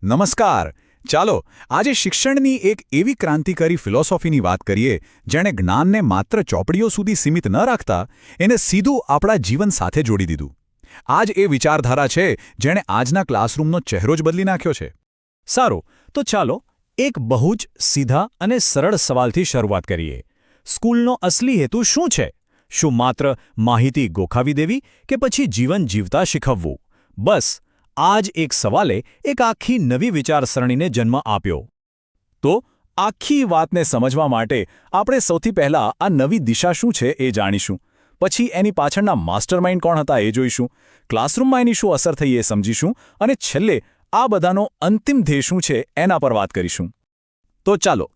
નમસ્કાર. ચાલો આજે શિક્ષણની એક એવી ક્રાંતિકારી ફિલોસોફીની વાત કરીએ જેણે જ્ઞાનને માત્ર ચોપડીઓ સુધી સીમિત ન રાખતા એને સીધું આપણા જીવન સાથે જોડી દીધું. આ જ એ વિચારધારા છે જેણે આજના ક્લાસરૂમનો ચહેરો જ બદલી નાખ્યો છે. સારું, તો ચાલો એક બહુ જ સીધા અને સરળ સવાલથી શરૂઆત કરીએ. સ્કૂલનો અસલી હેતુ શું છે? શું માત્ર માહિતી ગોખાવી દેવી કે પછી જીવન જીવતા શીખવવું? બસ આ જ એક સવાલે એક આખી નવી વિચારસરણીને જન્મ આપ્યો. તો આખી વાતને સમજવા માટે આપણે સૌથી પહેલાં આ નવી દિશા શું છે એ જાણીશું. પછી એની પાછળના માસ્ટરમાઇન્ડ કોણ હતા એ જોઈશું, ક્લાસરૂમમાં એની શું અસર થઈ એ સમજીશું અને છેલ્લે આ બધાનો અંતિમ ધ્યેય શું છે એના પર વાત કરીશું. તો ચાલો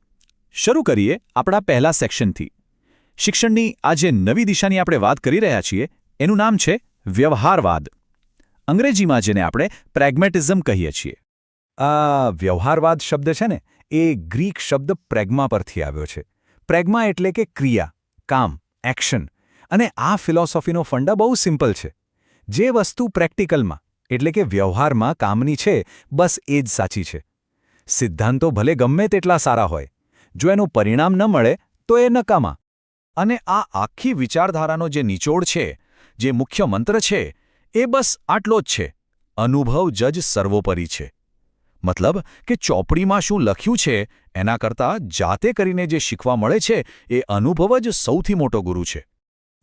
શરૂ કરીએ આપણા પહેલા સેક્શનથી. શિક્ષણની આ જે નવી દિશાની આપણે વાત કરી રહ્યા છીએ એનું નામ છે વ્યવહારવાદ. અંગ્રેજીમાં જેને આપણે પ્રેગ્મેટિઝમ કહીએ છીએ. આ વ્યવહારવાદ શબ્દ છે ને એ ગ્રીક શબ્દ પ્રેગ્મા પરથી આવ્યો છે. પ્રેગ્મા એટલે કે ક્રિયા, કામ, એક્શન. અને આ ફિલોસોફીનો ફંડા બહુ સિમ્પલ છે. જે વસ્તુ પ્રેક્ટિકલમાં એટલે કે વ્યવહારમાં કામની છે બસ એ જ સાચી છે. સિદ્ધાંતો ભલે ગમે તેટલા સારા હોય, જો એનું પરિણામ ન મળે તો એ નકામા. અને આ આખી વિચારધારાનો જે નિચોડ છે, જે મુખ્ય મંત્ર છે એ બસ આટલો જ છે: અનુભવ જ સર્વોપરી છે. મતલબ કે ચોપડીમાં શું લખ્યું છે એના કરતાં જાતે કરીને જે શીખવા મળે છે એ અનુભવ જ સૌથી મોટો ગુરુ છે.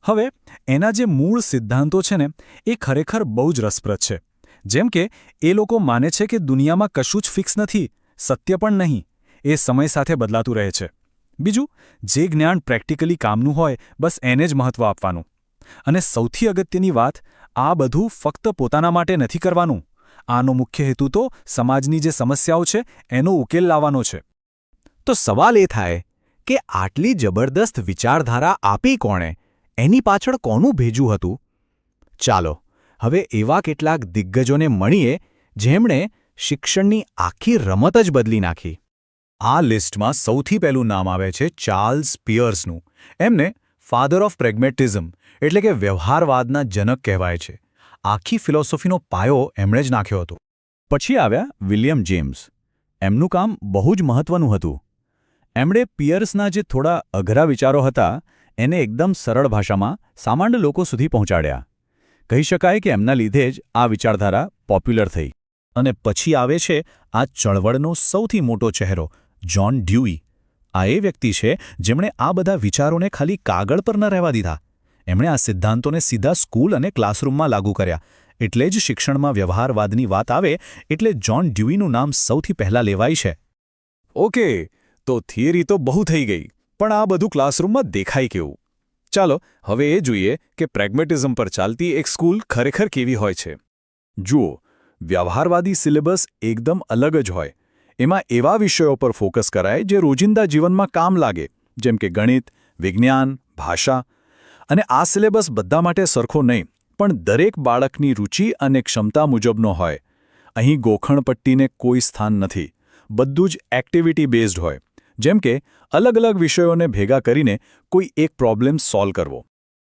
હવે એના જે મૂળ સિદ્ધાંતો છે ને એ ખરેખર બહુ જ રસપ્રદ છે. જેમ કે એ લોકો માને છે કે દુનિયામાં કશું જ ફિક્સ નથી, સત્ય પણ નહીં, એ સમય સાથે બદલાતું રહે છે. બીજું, જે જ્ઞાન પ્રેક્ટિકલી કામનું હોય બસ એને જ મહત્ત્વ આપવાનું. અને સૌથી અગત્યની વાત, આ બધું ફક્ત પોતાના માટે નથી કરવાનું. આનો મુખ્ય હેતુ તો સમાજની જે સમસ્યાઓ છે એનો ઉકેલ લાવવાનો છે. તો સવાલ એ થાય કે આટલી જબરદસ્ત વિચારધારા આપી કોણે? એની પાછળ કોનું ભેજું હતું? ચાલો હવે એવા કેટલાક દિગ્ગજોને મળીએ જેમણે શિક્ષણની આખી રમત જ બદલી નાખી. આ લિસ્ટમાં સૌથી પહેલું નામ આવે છે ચાર્લ્સ પિયર્સનું. એમને ફાધર ઓફ પ્રેગ્મેટિઝમ એટલે કે વ્યવહારવાદના જનક કહેવાય છે. આખી ફિલોસોફીનો પાયો એમણે જ નાખ્યો હતો. પછી આવ્યા વિલિયમ જેમ્સ. એમનું કામ બહુ જ મહત્વનું હતું. એમણે પિયર્સના જે થોડા અઘરા વિચારો હતા એને એકદમ સરળ ભાષામાં સામાન્ય લોકો સુધી પહોંચાડ્યા. કહી શકાય કે એમના લીધે જ આ વિચારધારા પોપ્યુલર થઈ. અને પછી આવે છે આ ચળવળનો સૌથી મોટો ચહેરો, જ્હોન ડ્યુઈ. આ એ વ્યક્તિ છે જેમણે આ બધા વિચારોને ખાલી કાગળ પર ન રહેવા દીધા. એમણે આ સિદ્ધાંતોને સીધા સ્કૂલ અને ક્લાસરૂમમાં લાગુ કર્યા. એટલે જ શિક્ષણમાં વ્યવહારવાદની વાત આવે એટલે જ્હોન ડ્યુઈનું નામ સૌથી પહેલાં લેવાય છે. ઓકે, તો થિયરી તો બહુ થઈ ગઈ, પણ આ બધું ક્લાસરૂમમાં દેખાય કેવું? ચાલો હવે એ જોઈએ કે પ્રેગ્મેટિઝમ પર ચાલતી એક સ્કૂલ ખરેખર કેવી હોય છે. જુઓ, વ્યવહારવાદી સિલેબસ એકદમ અલગ જ હોય. એમાં એવા વિષયો પર ફોકસ કરાય જે રોજિંદા જીવનમાં કામ લાગે, જેમ કે ગણિત, વિજ્ઞાન, ભાષા. અને આ સિલેબસ બધા માટે સરખો નહીં, પણ દરેક બાળકની રુચિ અને ક્ષમતા મુજબનો હોય. અહીં ગોખણપટ્ટીને કોઈ સ્થાન નથી. બધું જ એક્ટિવિટી બેઝડ હોય. જેમ કે અલગ અલગ વિષયોને ભેગા કરીને કોઈ એક પ્રોબ્લેમ સોલ્વ કરવો.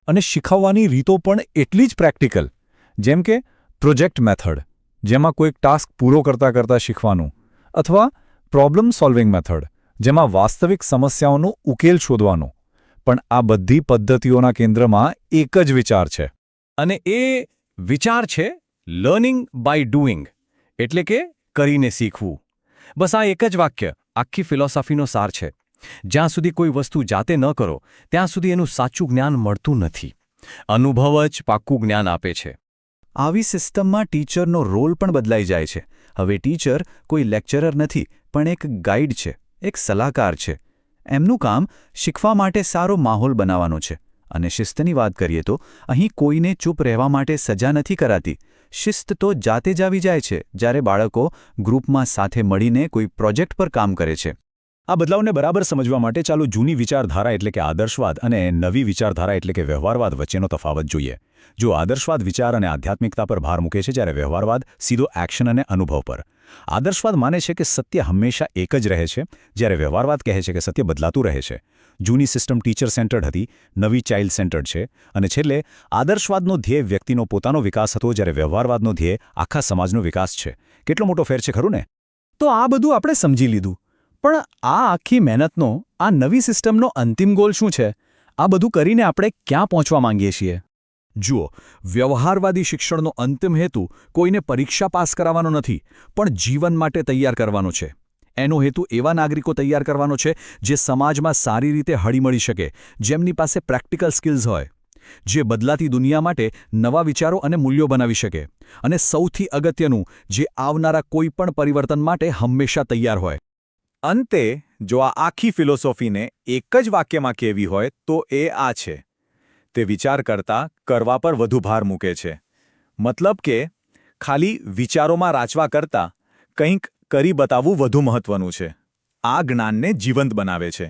અને શીખવવાની રીતો પણ એટલી જ પ્રેક્ટિકલ. જેમ કે પ્રોજેક્ટ મેથડ, જેમાં કોઈક ટાસ્ક પૂરો કરતાં કરતાં શીખવાનું, અથવા પ્રોબ્લેમ સોલ્વિંગ મેથડ, જેમાં વાસ્તવિક સમસ્યાઓનો ઉકેલ શોધવાનો. પણ આ બધી પદ્ધતિઓના કેન્દ્રમાં એક જ વિચાર છે. અને એ વિચાર છે લર્નિંગ બાય ડુઇંગ, એટલે કે કરીને શીખવું. બસ આ એક જ વાક્ય આખી ફિલોસોફીનો સાર છે. જ્યાં સુધી કોઈ વસ્તુ જાતે ન કરો ત્યાં સુધી એનું સાચું જ્ઞાન મળતું નથી. અનુભવ જ પાક્કું જ્ઞાન આપે છે. આવી સિસ્ટમમાં ટીચરનો રોલ પણ બદલાઈ જાય છે. હવે ટીચર કોઈ લેક્ચરર નથી, પણ એક ગાઈડ છે, એક સલાહકાર છે. એમનું કામ શીખવા માટે સારો માહોલ બનાવવાનો છે. અને શિસ્તની વાત કરીએ તો અહીં કોઈને ચૂપ રહેવા માટે સજા નથી કરાતી. શિસ્ત તો જાતે જ આવી જાય છે જ્યારે બાળકો ગ્રુપમાં સાથે મળીને કોઈ પ્રોજેક્ટ પર કામ કરે છે. આ બદલાવને બરાબર સમજવા માટે ચાલો જૂની વિચારધારા એટલે કે આદર્શવાદ અને નવી વિચારધારા એટલે કે વ્યવહારવાદ વચ્ચેનો તફાવત જોઈએ. જો આદર્શવાદ વિચાર અને આધ્યાત્મિકતા પર ભાર મૂકે છે, જ્યારે વ્યવહારવાદ સીધો એક્શન અને અનુભવ પર. આદર્શવાદ માને છે કે સત્ય હંમેશા એક જ રહે છે, જ્યારે વ્યવહારવાદ કહે છે કે સત્ય બદલાતું રહે છે. જૂની સિસ્ટમ ટીચર સેન્ટર્ડ હતી, નવી ચાઇલ્ડ સેન્ટર્ડ છે. અને છેલ્લે આદર્શવાદનો ધ્યેય વ્યક્તિનો પોતાનો વિકાસ હતો, જ્યારે વ્યવહારવાદનો ધ્યેય આખા સમાજનો વિકાસ છે. કેટલો મોટો ફેર છે ખરું ને? તો આ બધું આપણે સમજી લીધું, પણ આ આખી મહેનતનો, આ નવી સિસ્ટમનો અંતિમ ગોલ શું છે? આ બધું કરીને આપણે ક્યાં પહોંચવા માંગીએ છીએ? જુઓ, વ્યવહારવાદી શિક્ષણનો અંતિમ હેતુ કોઈને પરીક્ષા પાસ કરાવવાનો નથી, પણ જીવન માટે તૈયાર કરવાનો છે. એનો હેતુ એવા નાગરિકો તૈયાર કરવાનો છે જે સમાજમાં સારી રીતે હળીમળી શકે, જેમની પાસે પ્રેક્ટિકલ સ્કિલ્સ હોય, જે બદલાતી દુનિયા માટે નવા વિચારો અને મૂલ્યો બનાવી શકે, અને સૌથી અગત્યનું, જે આવનારા કોઈ પણ પરિવર્તન માટે હંમેશા તૈયાર હોય. અંતે જો આ આખી ફિલોસોફીને એક જ વાક્યમાં કહેવી હોય તો એ આ છે: તે વિચાર કરતાં કરવા પર વધુ ભાર મૂકે છે. મતલબ કે ખાલી વિચારોમાં રાચવા કરતાં કંઈક કરી બતાવવું વધુ મહત્વનું છે. આ જ્ઞાનને જીવંત બનાવે છે.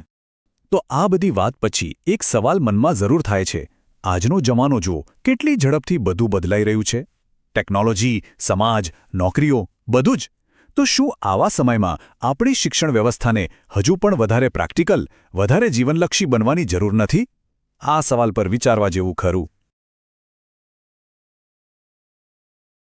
તો આ બધી વાત પછી એક સવાલ મનમાં જરૂર થાય છે. આજનો જમાનો જુઓ, કેટલી ઝડપથી બધું બદલાઈ રહ્યું છે. ટેકનોલોજી, સમાજ, નોકરીઓ, બધું જ. તો શું આવા સમયમાં આપણી શિક્ષણ વ્યવસ્થાને હજુ પણ વધારે પ્રેક્ટિકલ, વધારે જીવનલક્ષી બનવાની જરૂર નથી? આ સવાલ પર વિચારવા જેવું ખરું.